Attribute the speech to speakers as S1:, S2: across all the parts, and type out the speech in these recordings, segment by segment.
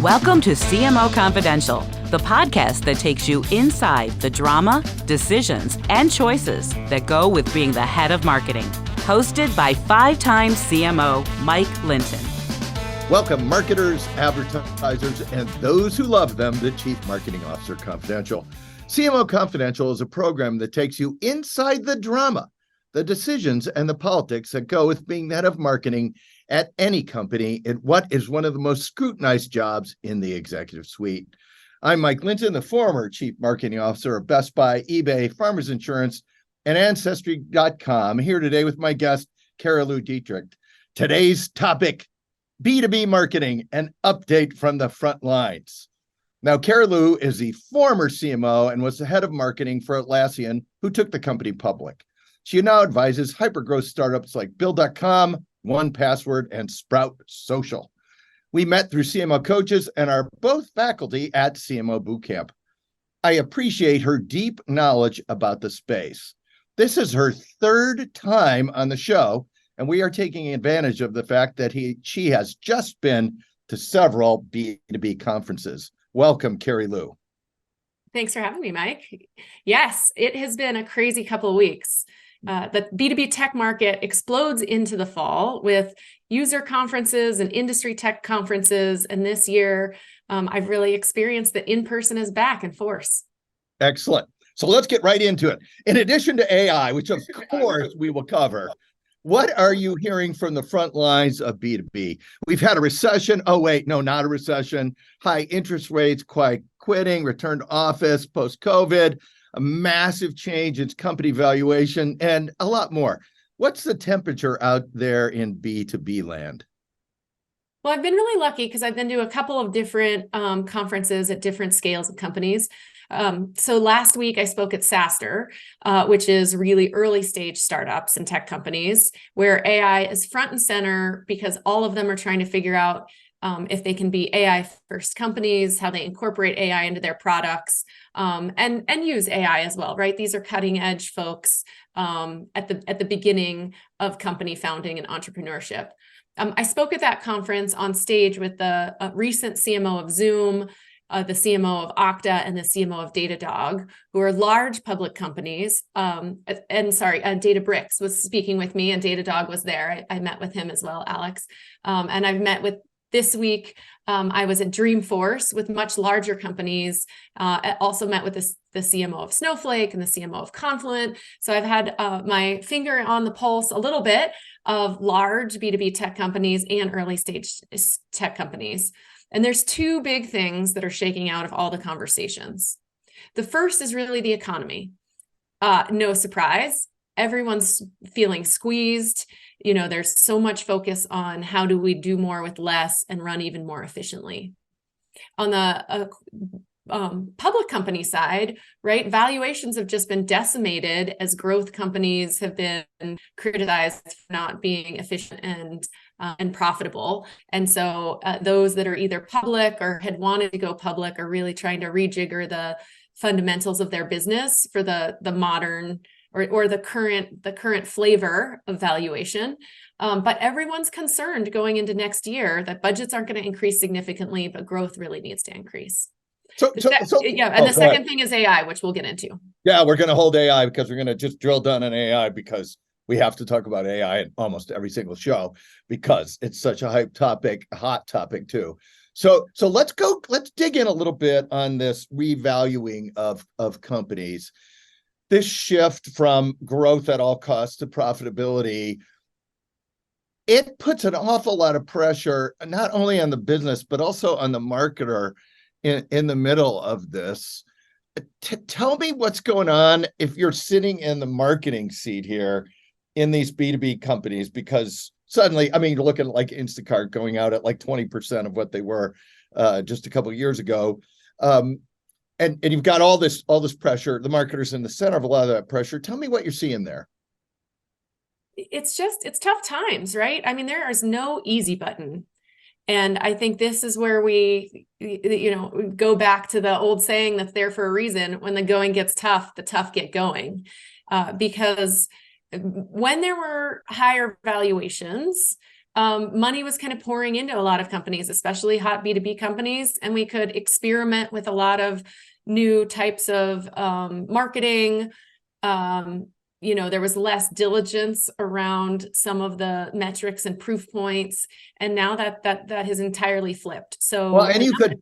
S1: Welcome to CMO Confidential, the podcast that takes you inside the drama, decisions, and choices that go with being the head of marketing. Hosted by five-time CMO Mike Linton.
S2: Welcome, marketers, advertisers, and those who love them, the Chief Marketing Officer Confidential. CMO Confidential is a program that takes you inside the drama, the decisions, and the politics that go with being the head of marketing at any company in what is one of the most scrutinized jobs in the executive suite. I'm Mike Linton, the former Chief Marketing Officer of Best Buy, eBay, Farmers Insurance, and Ancestry.com, here today with my guest, Carilu Deitrich. Today's topic, B2B marketing, an update from the front lines. Now, Carilu is the former CMO and was the head of marketing for Atlassian, who took the company public. She now advises hypergrowth startups like Bill.com, 1Password, and Sprout Social. We met through CMO coaches and are both faculty at CMO Bootcamp. I appreciate her deep knowledge about the space. This is her third time on the show, and we are taking advantage of the fact that she has just been to several B2B conferences. Welcome, Carilu.
S3: Thanks for having me, Mike. Yes, it has been a crazy couple of weeks. The B2B tech market explodes into the fall with user conferences and industry tech conferences. And this year, I've really experienced that in-person is back in force.
S2: Excellent. So let's get right into it. In addition to AI, which of course we will cover, what are you hearing from the front lines of B2B? We've had a recession. Oh, wait, no, not a recession. High interest rates, quiet quitting, return to office, post-COVID, a massive change in company valuation, and a lot more. What's the temperature out there in B2B land?
S3: Well, I've been really lucky because I've been to a couple of different conferences at different scales of companies. So last week I spoke at SaaStr, which is really early stage startups and tech companies where AI is front and center because all of them are trying to figure out if they can be AI first companies, how they incorporate AI into their products, and use AI as well, right? These are cutting edge folks at the beginning of company founding and entrepreneurship. I spoke at that conference on stage with the recent CMO of Zoom, the CMO of Okta, and the CMO of Datadog, who are large public companies. Databricks was speaking with me, and Datadog was there. I met with him as well, Alex. And I've met with this week, I was at Dreamforce with much larger companies. I also met with the CMO of Snowflake and the CMO of Confluent. So I've had my finger on the pulse a little bit of large B2B tech companies and early stage tech companies. And there's two big things that are shaking out of all the conversations. The first is really the economy. No surprise, everyone's feeling squeezed. You know, there's so much focus on how do we do more with less and run even more efficiently. On the public company side, right, valuations have just been decimated as growth companies have been criticized for not being efficient and profitable. And so those that are either public or had wanted to go public are really trying to rejigger the fundamentals of their business for the modern or the current flavor of valuation. But everyone's concerned going into next year that budgets aren't going to increase significantly, but growth really needs to increase. The second thing is AI, which we'll get into.
S2: Yeah, we're going to hold AI because we're going to just drill down on AI because we have to talk about AI in almost every single show because it's such a hype topic, a hot topic too. So let's dig in a little bit on this revaluing of companies. This shift from growth at all costs to profitability, it puts an awful lot of pressure, not only on the business, but also on the marketer in the middle of this. Tell me what's going on if you're sitting in the marketing seat here in these B2B companies, because suddenly, I mean, you're looking at like Instacart going out at like 20% of what they were just a couple of years ago. And you've got all this pressure. The marketer's in the center of a lot of that pressure. Tell me what you're seeing there.
S3: It's tough times, right? I mean, there is no easy button. And I think this is where we go back to the old saying that's there for a reason. When the going gets tough, the tough get going. Because when there were higher valuations, money was kind of pouring into a lot of companies, especially hot B2B companies, and we could experiment with a lot of new types of marketing. There was less diligence around some of the metrics and proof points, and now that has entirely flipped. So,
S2: well,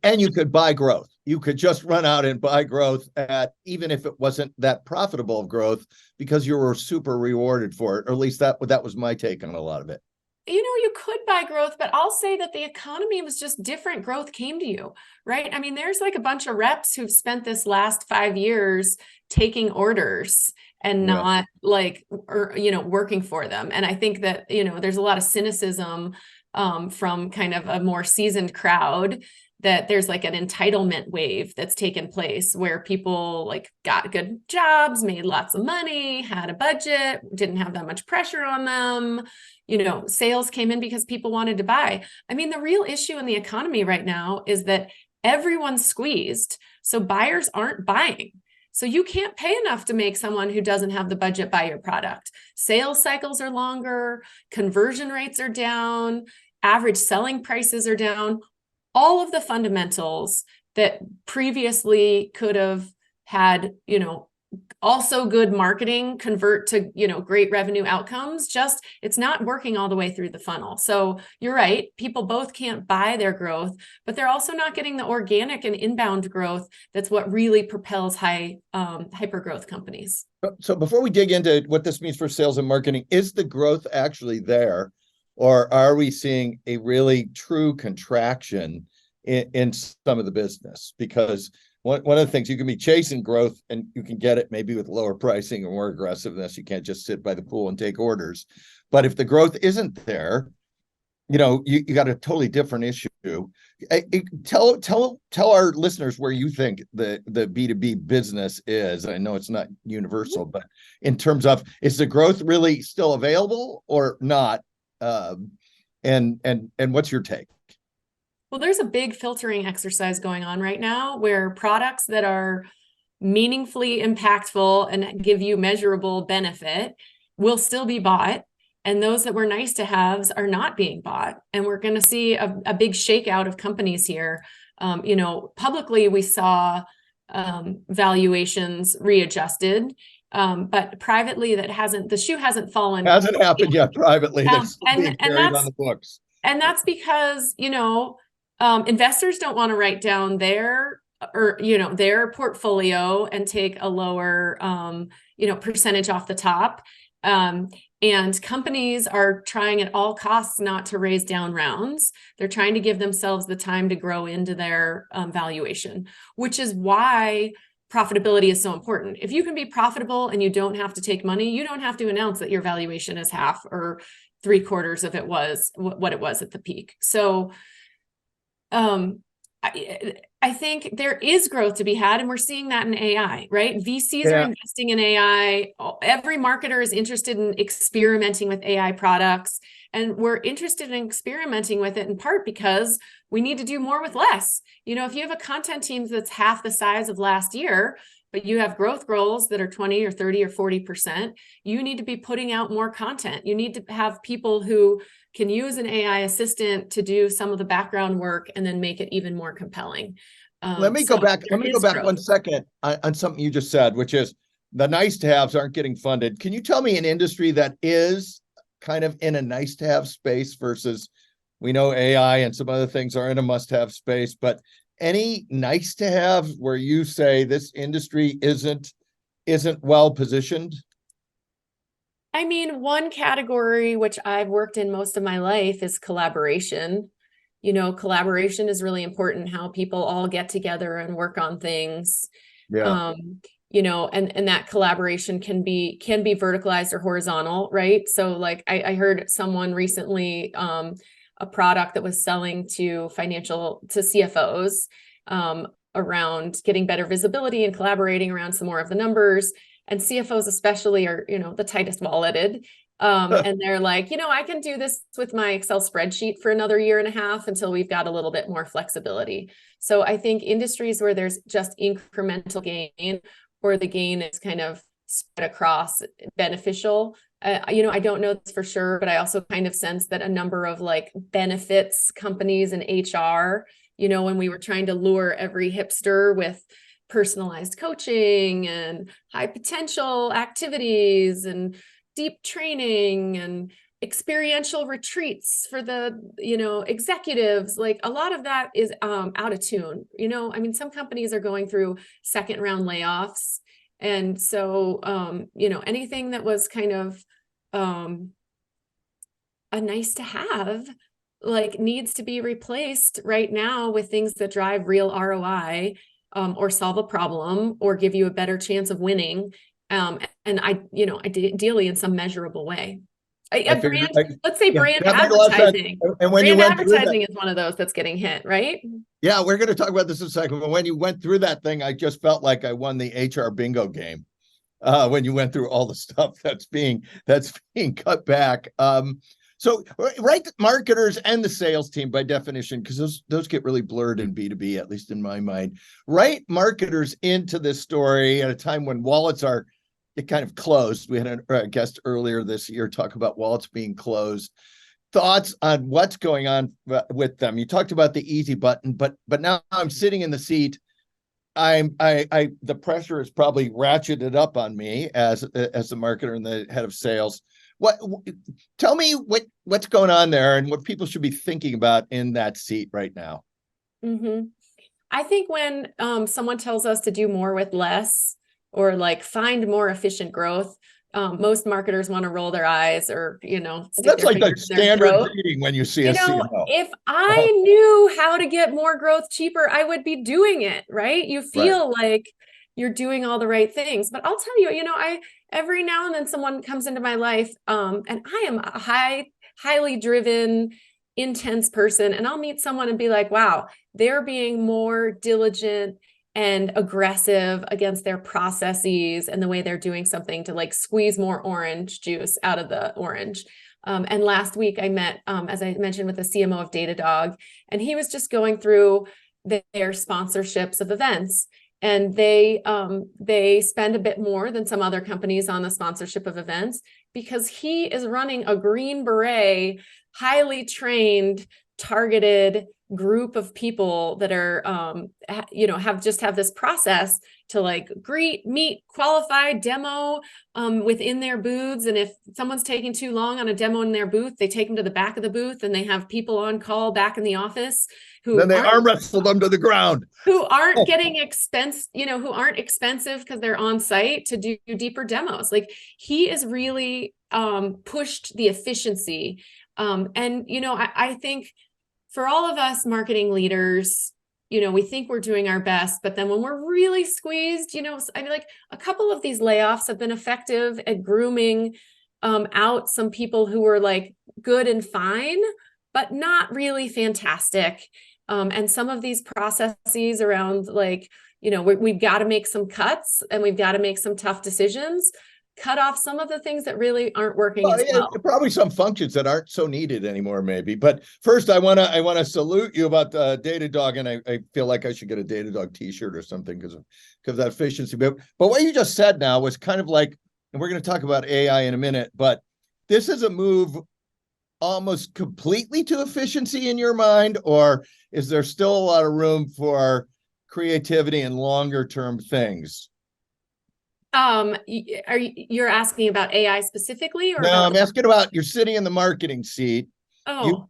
S2: and you could buy growth. You could just run out and buy growth at, even if it wasn't that profitable of growth, because you were super rewarded for it. Or at least that was my take on a lot of it.
S3: You could buy growth, but I'll say that the economy was just different. Growth came to you, right? I mean, there's like a bunch of reps who've spent this last 5 years taking orders and not working for them. And I think that, there's a lot of cynicism from kind of a more seasoned crowd, that there's like an entitlement wave that's taken place where people like got good jobs, made lots of money, had a budget, didn't have that much pressure on them. Sales came in because people wanted to buy. I mean, the real issue in the economy right now is that everyone's squeezed. So buyers aren't buying. So you can't pay enough to make someone who doesn't have the budget buy your product. Sales cycles are longer, conversion rates are down, average selling prices are down. All of the fundamentals that previously could have had, also good marketing convert to, great revenue outcomes. Just, it's not working all the way through the funnel. So you're right. People both can't buy their growth, but they're also not getting the organic and inbound growth. That's what really propels hyper growth companies.
S2: So before we dig into what this means for sales and marketing, is the growth actually there? Or are we seeing a really true contraction in some of the business? Because one of the things, you can be chasing growth and you can get it maybe with lower pricing or more aggressiveness. You can't just sit by the pool and take orders. But if the growth isn't there, you got a totally different issue. Tell our listeners where you think the B2B business is. I know it's not universal, but in terms of, is the growth really still available or not? And what's your take?
S3: Well, there's a big filtering exercise going on right now where products that are meaningfully impactful and give you measurable benefit will still be bought. And those that were nice to haves are not being bought. And we're going to see a big shakeout of companies here. Publicly, we saw valuations readjusted. But privately, the shoe hasn't fallen.
S2: Hasn't happened yet privately. That's being carried on the books.
S3: And that's because, investors don't want to write down their portfolio and take a lower, percentage off the top. And companies are trying at all costs not to raise down rounds. They're trying to give themselves the time to grow into their valuation, which is why profitability is so important. If you can be profitable and you don't have to take money, you don't have to announce that your valuation is half or 3/4 of it was what it was at the peak. So I think there is growth to be had, and we're seeing that in AI, right? VCs are investing in AI. Every marketer is interested in experimenting with AI products, and we're interested in experimenting with it in part because we need to do more with less. If you have a content team that's half the size of last year, but you have growth goals that are 20 or 30 or 40%, you need to be putting out more content. You need to have people who can use an AI assistant to do some of the background work and then make it even more compelling.
S2: Let me go back 1 second on something you just said, which is the nice to haves aren't getting funded. Can you tell me an industry that is kind of in a nice to have space versus, we know AI and some other things are in a must have space, but any nice to have where you say this industry isn't well positioned?
S3: I mean, one category which I've worked in most of my life is collaboration. Collaboration is really important, how people all get together and work on things.
S2: Yeah.
S3: And that collaboration can be verticalized or horizontal, right? So like I heard someone recently, a product that was selling to CFOs around getting better visibility and collaborating around some more of the numbers. And CFOs especially are, the tightest walleted. And they're like, I can do this with my Excel spreadsheet for another 1.5 years until we've got a little bit more flexibility. So I think industries where there's just incremental gain, or the gain is kind of spread across beneficial, I don't know this for sure, but I also kind of sense that a number of like benefits companies and HR, when we were trying to lure every hipster with personalized coaching and high potential activities and deep training and experiential retreats for the, executives, like a lot of that is out of tune. Some companies are going through second round layoffs. And so, anything that was kind of a nice to have, like needs to be replaced right now with things that drive real ROI, or solve a problem or give you a better chance of winning. Ideally in some measurable way. Let's say brand advertising.
S2: And when
S3: brand advertising is one of those that's getting hit, right?
S2: Yeah, we're going to talk about this in a second. But when you went through that thing, I just felt like I won the HR bingo game. When you went through all the stuff that's being cut back. So right, marketers and the sales team by definition, because those get really blurred in B2B, at least in my mind. Right, marketers into this story at a time when wallets are kind of closed. We had a guest earlier this year talk about wallets being closed. Thoughts on what's going on with them? You talked about the easy button, but now I'm sitting in the seat. The pressure is probably ratcheted up on me as the marketer and the head of sales. Tell me what's going on there and what people should be thinking about in that seat right now.
S3: Mm-hmm. I think when someone tells us to do more with less or like find more efficient growth, most marketers want to roll their eyes or,
S2: that's like the standard greeting when you see a CMO.
S3: If I knew how to get more growth cheaper, I would be doing it, right? You feel like you're doing all the right things. But I'll tell you, I every now and then someone comes into my life, and I am a highly driven, intense person. And I'll meet someone and be like, wow, they're being more diligent and aggressive against their processes and the way they're doing something to like squeeze more orange juice out of the orange. And last week I met, as I mentioned, with the CMO of Datadog, and he was just going through their sponsorships of events. And they spend a bit more than some other companies on the sponsorship of events because he is running a Green Beret, highly trained, targeted group of people that are, have this process to like greet, meet, qualify, demo within their booths. And if someone's taking too long on a demo in their booth, they take them to the back of the booth and they have people on call back in the office who
S2: then they arm wrestle them to the ground,
S3: who aren't getting who aren't expensive because they're on site to do deeper demos. Like he is really pushed the efficiency. I think for all of us marketing leaders, we think we're doing our best, but then when we're really squeezed, like a couple of these layoffs have been effective at grooming out some people who were like good and fine, but not really fantastic. And some of these processes around like, we've got to make some cuts and we've got to make some tough decisions, cut off some of the things that really aren't working as well.
S2: Probably some functions that aren't so needed anymore, maybe. But first, I want to salute you about Datadog, and I feel like I should get a Datadog T-shirt or something because of that efficiency. But what you just said now was kind of like, and we're going to talk about AI in a minute, but this is a move almost completely to efficiency in your mind, or is there still a lot of room for creativity and longer term things?
S3: You're asking about AI specifically, or
S2: no? I'm asking about you're sitting in the marketing seat.
S3: Oh,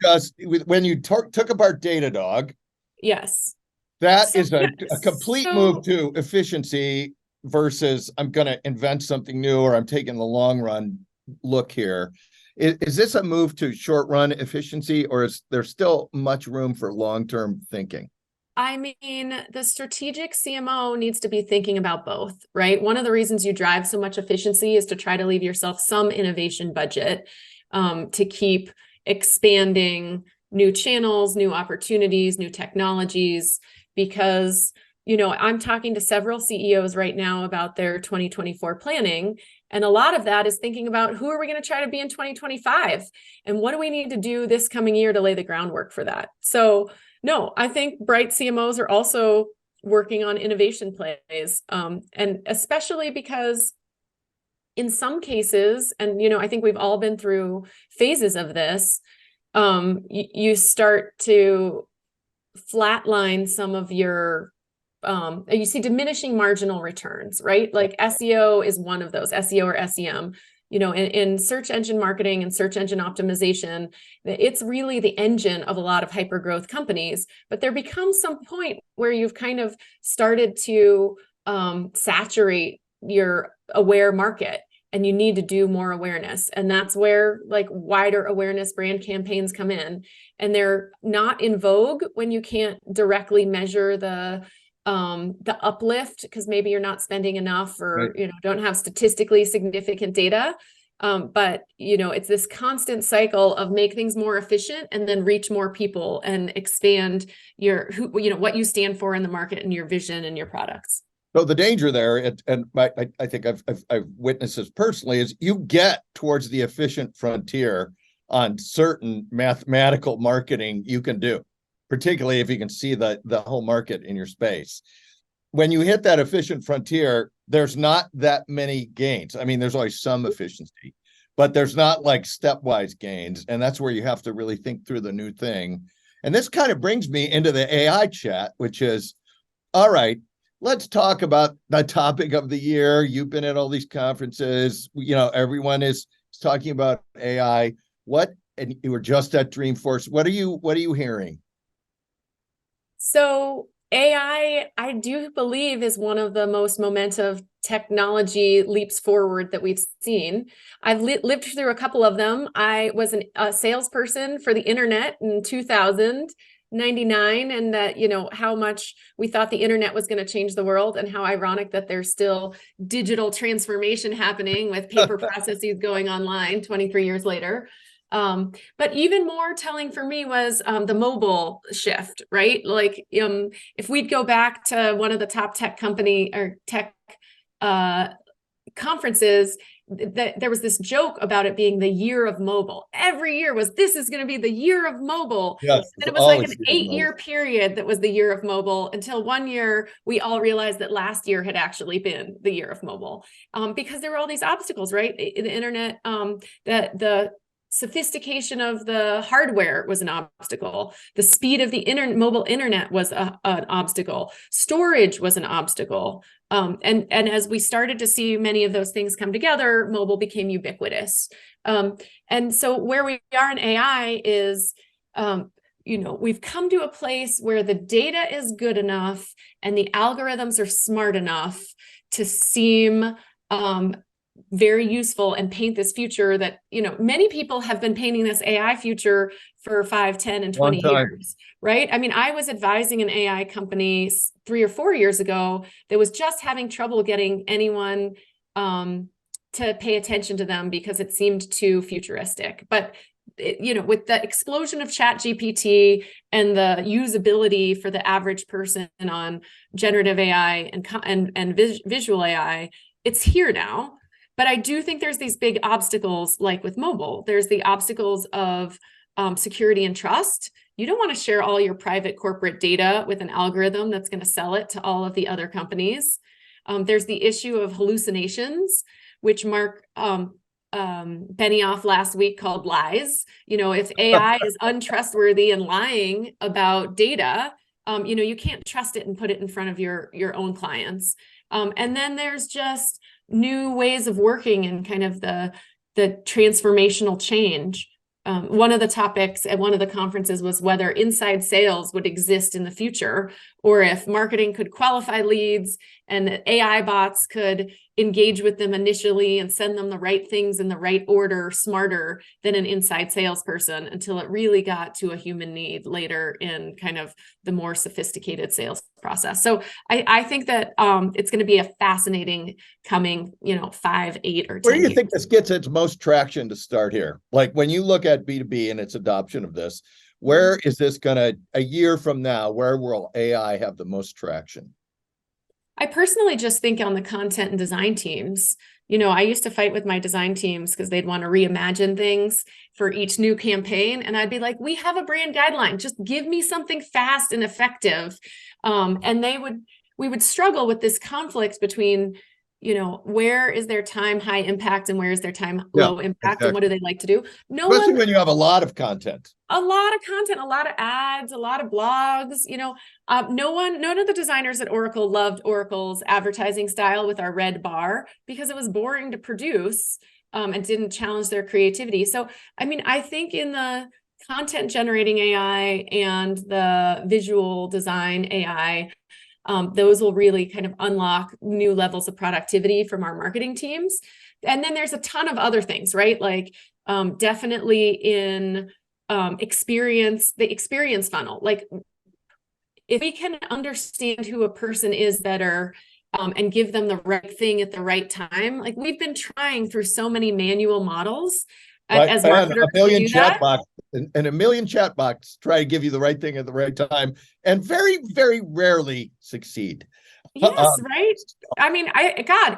S2: when you took apart Datadog.
S3: Yes,
S2: that is a complete move to efficiency versus I'm going to invent something new or I'm taking the long run look here. Is this a move to short run efficiency, or is there still much room for long term thinking?
S3: I mean, the strategic CMO needs to be thinking about both, right? One of the reasons you drive so much efficiency is to try to leave yourself some innovation budget to keep expanding new channels, new opportunities, new technologies, because, I'm talking to several CEOs right now about their 2024 planning. And a lot of that is thinking about who are we going to try to be in 2025? And what do we need to do this coming year to lay the groundwork for that? So no, I think bright CMOs are also working on innovation plays. And especially because in some cases, and I think we've all been through phases of this, you start to flatline some of your you see diminishing marginal returns, right? Like SEO is one of those, SEO or SEM. In search engine marketing and search engine optimization, it's really the engine of a lot of hypergrowth companies. But there becomes some point where you've kind of started to saturate your aware market, and you need to do more awareness. And that's where like wider awareness brand campaigns come in. And they're not in vogue when you can't directly measure the uplift, because maybe you're not spending enough, or
S2: Right.
S3: don't have statistically significant data. But it's this constant cycle of make things more efficient and then reach more people and expand what you stand for in the market and your vision and your products.
S2: So the danger there, and I think I've witnessed this personally, is you get towards the efficient frontier on certain mathematical marketing you can do, particularly if you can see the whole market in your space. When you hit that efficient frontier, there's not that many gains. I mean, there's always some efficiency, but there's not like stepwise gains. And that's where you have to really think through the new thing. And this kind of brings me into the AI chat, which is, all right, let's talk about the topic of the year. You've been at all these conferences, everyone is talking about AI. And you were just at Dreamforce. What are you hearing?
S3: So AI, I do believe, is one of the most momentous technology leaps forward that we've seen. I've lived through a couple of them. I was a salesperson for the internet in 2099, and that, how much we thought the internet was going to change the world, and how ironic that there's still digital transformation happening with paper processes going online 23 years later. But even more telling for me was the mobile shift, right? Like if we'd go back to one of the top tech company or tech conferences, there was this joke about it being the year of mobile. Every year this is going to be the year of mobile.
S2: Yes,
S3: and it was like an 8-year period that was the year of mobile, until one year we all realized that last year had actually been the year of mobile, because there were all these obstacles, right? The internet, the sophistication of the hardware was an obstacle. The speed of the mobile internet was an obstacle. Storage was an obstacle. And as we started to see many of those things come together, mobile became ubiquitous. And so where we are in AI is, we've come to a place where the data is good enough and the algorithms are smart enough to seem very useful and paint this future that, many people have been painting this AI future for 5, 10, and 20 years, right? I mean, I was advising an AI company 3 or 4 years ago that was just having trouble getting anyone to pay attention to them because it seemed too futuristic. But with the explosion of ChatGPT and the usability for the average person on generative AI and visual AI, it's here now. But I do think there's these big obstacles, like with mobile. There's the obstacles of security and trust. You don't want to share all your private corporate data with an algorithm that's going to sell it to all of the other companies. There's the issue of hallucinations, which Mark Benioff last week called lies. If AI is untrustworthy and lying about data, you can't trust it and put it in front of your own clients. And then there's just new ways of working and kind of the transformational change. One of the topics at one of the conferences was whether inside sales would exist in the future, or if marketing could qualify leads and AI bots could engage with them initially and send them the right things in the right order, smarter than an inside salesperson, until it really got to a human need later in kind of the more sophisticated sales process. So I think that it's going to be a fascinating coming, 5, 8, or 10
S2: Where do you
S3: years.
S2: think this gets its most traction to start here? Like when you look at B2B and its adoption of this, where is this a year from now, where will AI have the most traction?
S3: I personally just think on the content and design teams. I used to fight with my design teams because they'd want to reimagine things for each new campaign. And I'd be like, we have a brand guideline. Just give me something fast and effective. And we would struggle with this conflict between where is their time high impact and where is their time low impact, and what do they like to do?
S2: Especially when you have a lot of content.
S3: A lot of content, a lot of ads, a lot of blogs. None of the designers at Oracle loved Oracle's advertising style with our red bar because it was boring to produce and didn't challenge their creativity. So, I think in the content generating AI and the visual design AI, those will really kind of unlock new levels of productivity from our marketing teams. And then there's a ton of other things, right? Like definitely in the experience funnel. Like if we can understand who a person is better and give them the right thing at the right time, like we've been trying through so many manual models as marketers
S2: a million
S3: to do that.
S2: And a million chat bots try to give you the right thing at the right time and very, very rarely succeed.
S3: Yes, right?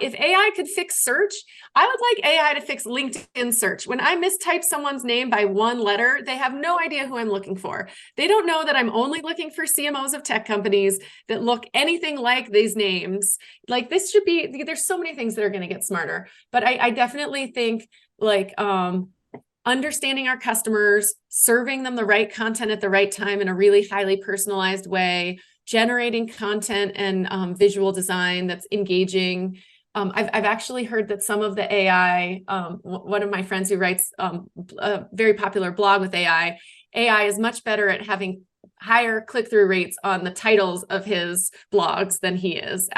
S3: If AI could fix search, I would like AI to fix LinkedIn search. When I mistype someone's name by one letter, they have no idea who I'm looking for. They don't know that I'm only looking for CMOs of tech companies that look anything like these names. Like there's so many things that are going to get smarter. But I definitely think understanding our customers, serving them the right content at the right time in a really highly personalized way, generating content and visual design that's engaging. I've actually heard that some of the AI, one of my friends who writes a very popular blog with AI is much better at having higher click-through rates on the titles of his blogs than he is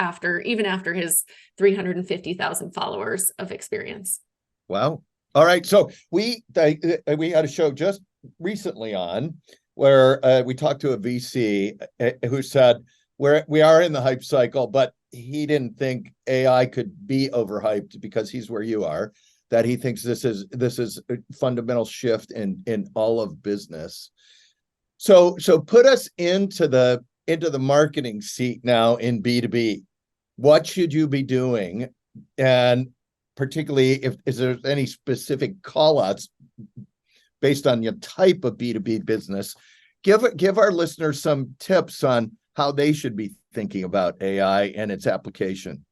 S3: even after his 350,000 followers of experience.
S2: Wow. All right. So we had a show just recently on where we talked to a VC who said we are in the hype cycle, but he didn't think AI could be overhyped because he's where you are, that he thinks this is a fundamental shift in all of business. So put us into the marketing seat now in B2B. What should you be doing? And particularly if there's any specific call-outs based on your type of B2B business, give our listeners some tips on how they should be thinking about AI and its application.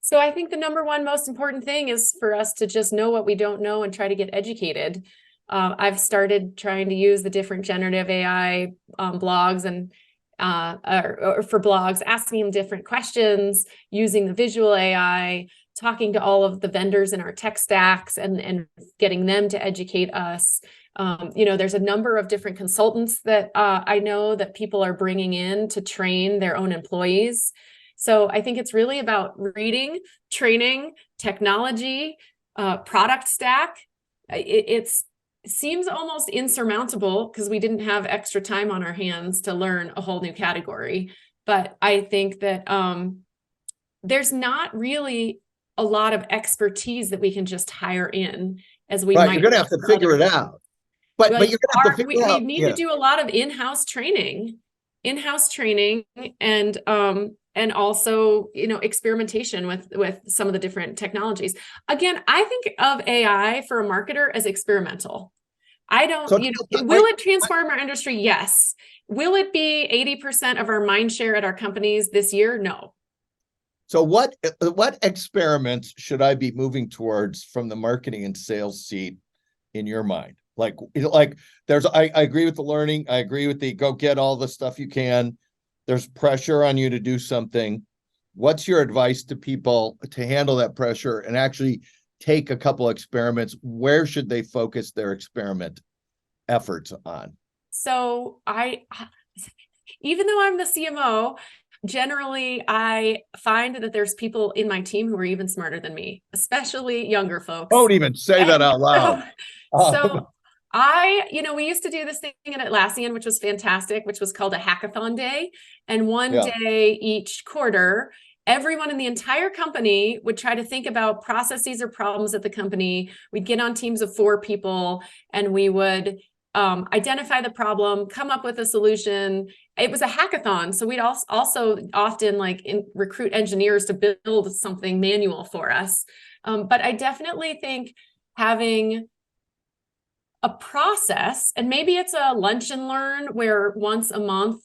S3: So I think the number one most important thing is for us to just know what we don't know and try to get educated. I've started trying to use the different generative AI blogs and or for blogs, asking them different questions, using the visual AI, talking to all of the vendors in our tech stacks and getting them to educate us. There's a number of different consultants that I know that people are bringing in to train their own employees. So I think it's really about reading, training, technology, product stack. It seems almost insurmountable because we didn't have extra time on our hands to learn a whole new category. But I think that there's not really a lot of expertise that we can just hire in as we might.
S2: You're going to have to figure it out. But you're going to have to figure it out.
S3: We need to do a lot of in-house training and also, experimentation with some of the different technologies. Again, I think of AI for a marketer as experimental. Will it transform our industry? Yes. Will it be 80% of our mind share at our companies this year? No.
S2: So what experiments should I be moving towards from the marketing and sales seat in your mind? I agree with the learning. I agree with the go get all the stuff you can. There's pressure on you to do something. What's your advice to people to handle that pressure and actually take a couple experiments? Where should they focus their experiment efforts on?
S3: So even though I'm the CMO, generally, I find that there's people in my team who are even smarter than me, especially younger folks.
S2: Don't even say that out loud.
S3: We used to do this thing at Atlassian, which was fantastic, which was called a hackathon day. And one day each quarter, everyone in the entire company would try to think about processes or problems at the company. We'd get on teams of 4 people and we would identify the problem, come up with a solution. It was a hackathon. So we'd also often recruit engineers to build something manual for us. But I definitely think having a process, and maybe it's a lunch and learn where once a month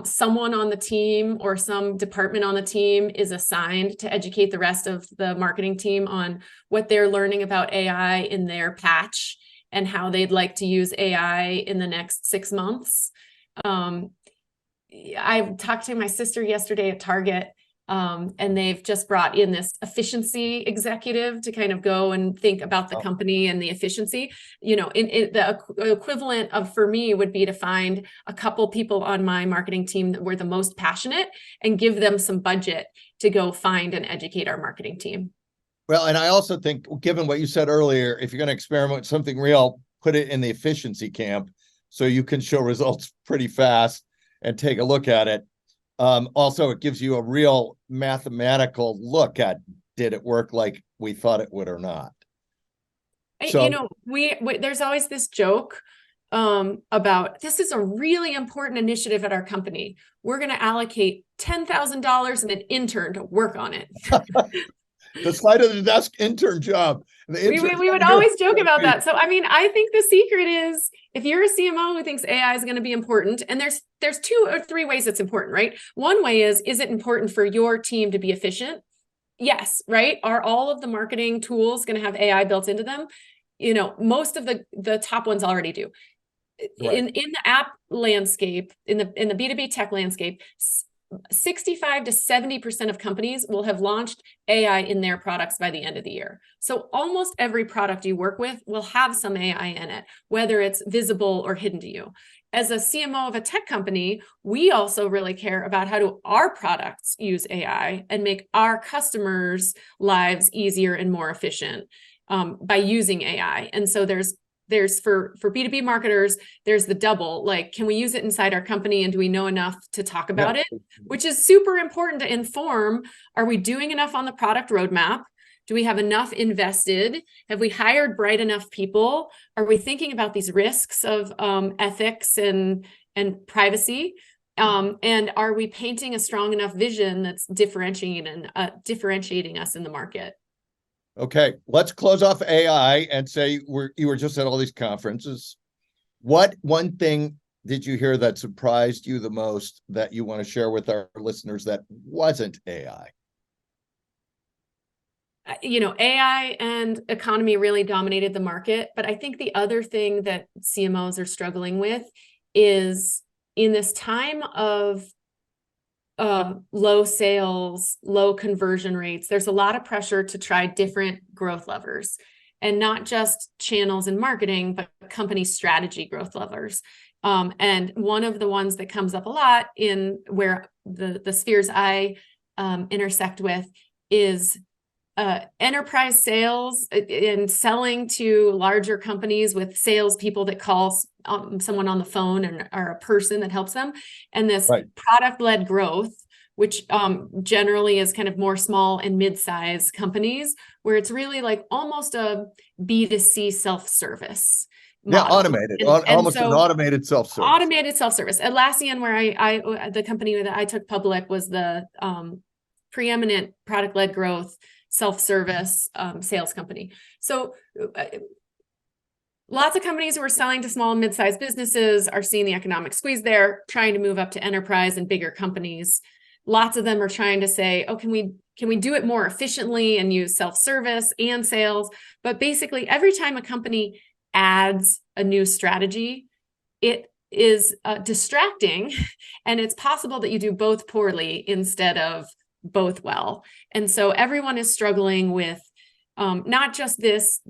S3: someone on the team or some department on the team is assigned to educate the rest of the marketing team on what they're learning about AI in their patch and how they'd like to use AI in the next 6 months. I talked to my sister yesterday at Target, and they've just brought in this efficiency executive to kind of go and think about the company and the efficiency. You know, in the equivalent of, for me, would be to find a couple people on my marketing team that were the most passionate and give them some budget to go find and educate our marketing team.
S2: Well, and I also think, given what you said earlier, if you're going to experiment with something real, put it in the efficiency camp so you can show results pretty fast and take a look at it. Also, it gives you a real mathematical look at, did it work like we thought it would or not? So,
S3: you know, we there's always this joke about, this is a really important initiative at our company. We're going to allocate $10,000 and an intern to work on it.
S2: The slide of the desk intern job.
S3: We would always joke about that. So, I mean, I think the secret is, if you're a CMO who thinks AI is going to be important, and there's 2 or 3 ways it's important, right? One way is it important for your team to be efficient? Yes, right? Are all of the marketing tools going to have AI built into them? You know, most of the top ones already do. Right. In the app landscape, in the B2B tech landscape, 65 to 70% of companies will have launched AI in their products by the end of the year. So almost every product you work with will have some AI in it, whether it's visible or hidden to you. As a CMO of a tech company, we also really care about how do our products use AI and make our customers' lives easier and more efficient by using AI. And so there's for B2B marketers, there's the double, like, can we use it inside our company and do we know enough to talk about it? Which is super important to inform, are we doing enough on the product roadmap? Do we have enough invested? Have we hired bright enough people? Are we thinking about these risks of ethics and privacy? And are we painting a strong enough vision that's differentiating us in the market?
S2: Okay, let's close off AI and say you were just at all these conferences. What one thing did you hear that surprised you the most that you want to share with our listeners that wasn't AI?
S3: You know, AI and economy really dominated the market. But I think the other thing that CMOs are struggling with is, in this time of low sales, low conversion rates, there's a lot of pressure to try different growth levers, and not just channels and marketing, but company strategy growth levers. And one of the ones that comes up a lot in where the spheres I intersect with is enterprise sales and selling to larger companies with salespeople that call someone on the phone and are a person that helps them. And this product-led growth, which generally is kind of more small and mid-size companies, where it's really like almost a B2C self-service model.
S2: Yeah, automated, almost an automated self-service.
S3: Automated self-service. Atlassian, where the company that I took public, was the preeminent product-led growth self-service sales company. So lots of companies who are selling to small and mid-sized businesses are seeing the economic squeeze there, trying to move up to enterprise and bigger companies. Lots of them are trying to say, oh, can we do it more efficiently and use self-service and sales? But basically, every time a company adds a new strategy, it is distracting, and it's possible that you do both poorly instead of both well. And so everyone is struggling with not just this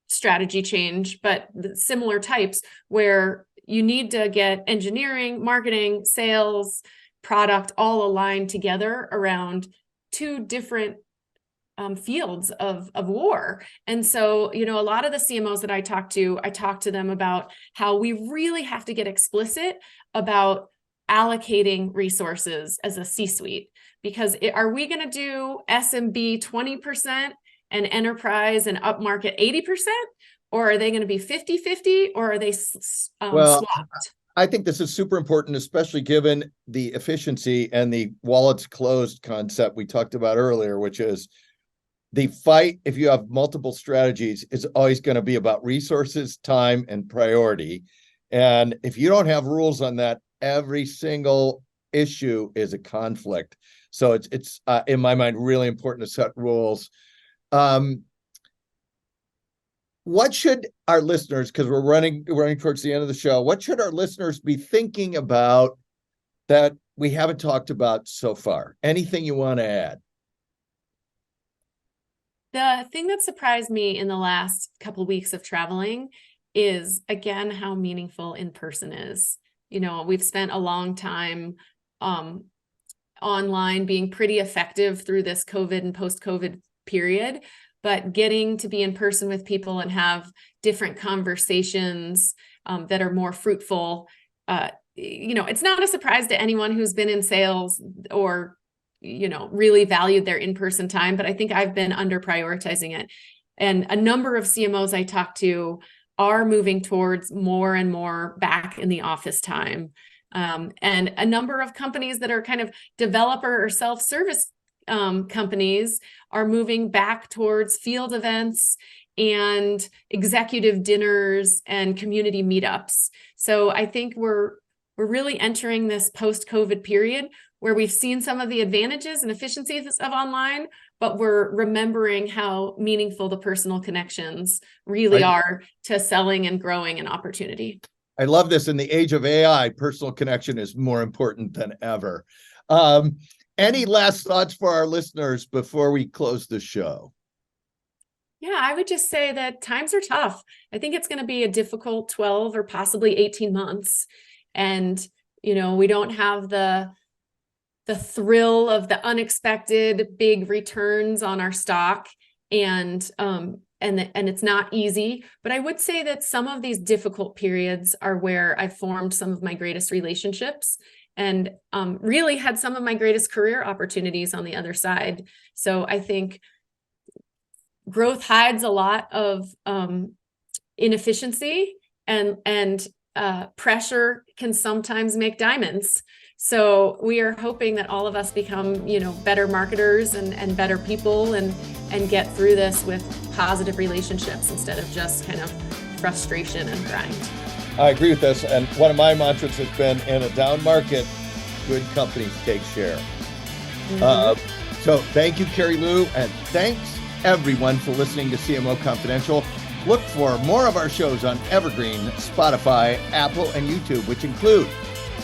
S3: strategy change, but the similar types where you need to get engineering, marketing, sales, product all aligned together around 2 different fields of war. And so, you know, a lot of the CMOs that I talk to them about how we really have to get explicit about allocating resources as a C-suite. Because are we going to do SMB 20% and enterprise and upmarket 80%? Or are they going to be 50-50? Or are they swapped?
S2: I think this is super important, especially given the efficiency and the wallets closed concept we talked about earlier, which is the fight, if you have multiple strategies, is always going to be about resources, time, and priority. And if you don't have rules on that, every single issue is a conflict. So it's in my mind, really important to set rules. What should our listeners, because we're running towards the end of the show, what should our listeners be thinking about that we haven't talked about so far? Anything you want to add?
S3: The thing that surprised me in the last couple of weeks of traveling is, again, how meaningful in person is. We've spent a long time online being pretty effective through this COVID and post-COVID period, but getting to be in person with people and have different conversations that are more fruitful. It's not a surprise to anyone who's been in sales or, really valued their in-person time, but I think I've been under prioritizing it. And a number of CMOs I talk to are moving towards more and more back in the office time. And a number of companies that are kind of developer or self-service companies are moving back towards field events and executive dinners and community meetups. So I think we're really entering this post-COVID period where we've seen some of the advantages and efficiencies of online, but we're remembering how meaningful the personal connections really are to selling and growing an opportunity.
S2: I love this. In the age of AI, personal connection is more important than ever. Any last thoughts for our listeners before we close the show?
S3: Yeah, I would just say that times are tough. I think it's going to be a difficult 12 or possibly 18 months. And, we don't have the thrill of the unexpected big returns on our stock. And it's not easy, but I would say that some of these difficult periods are where I've formed some of my greatest relationships and really had some of my greatest career opportunities on the other side. So I think growth hides a lot of inefficiency, and pressure can sometimes make diamonds. So we are hoping that all of us become, better marketers and better people and get through this with positive relationships instead of just kind of frustration and grind.
S2: I agree with this. And one of my mantras has been, in a down market, good companies take share. Mm-hmm. So thank you, Carilu, and thanks everyone for listening to CMO Confidential. Look for more of our shows on Evergreen, Spotify, Apple, and YouTube, which include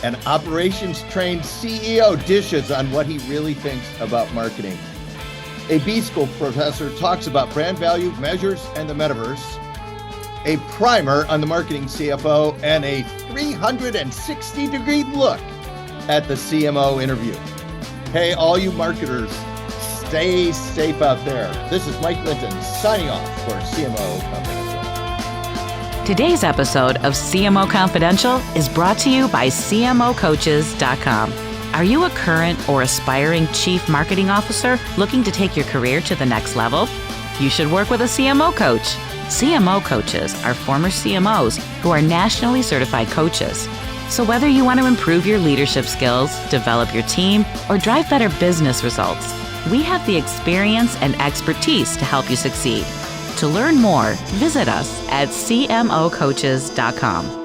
S2: an operations-trained CEO dishes on what he really thinks about marketing. A B-School professor talks about brand value measures and the metaverse. A primer on the marketing CFO, and a 360-degree look at the CMO interview. Hey, all you marketers, stay safe out there. This is Mike Linton signing off for CMO Confidential.
S1: Today's episode of CMO Confidential is brought to you by CMOcoaches.com. Are you a current or aspiring chief marketing officer looking to take your career to the next level? You should work with a CMO coach. CMO coaches are former CMOs who are nationally certified coaches. So whether you want to improve your leadership skills, develop your team, or drive better business results, we have the experience and expertise to help you succeed. To learn more, visit us at CMOcoaches.com.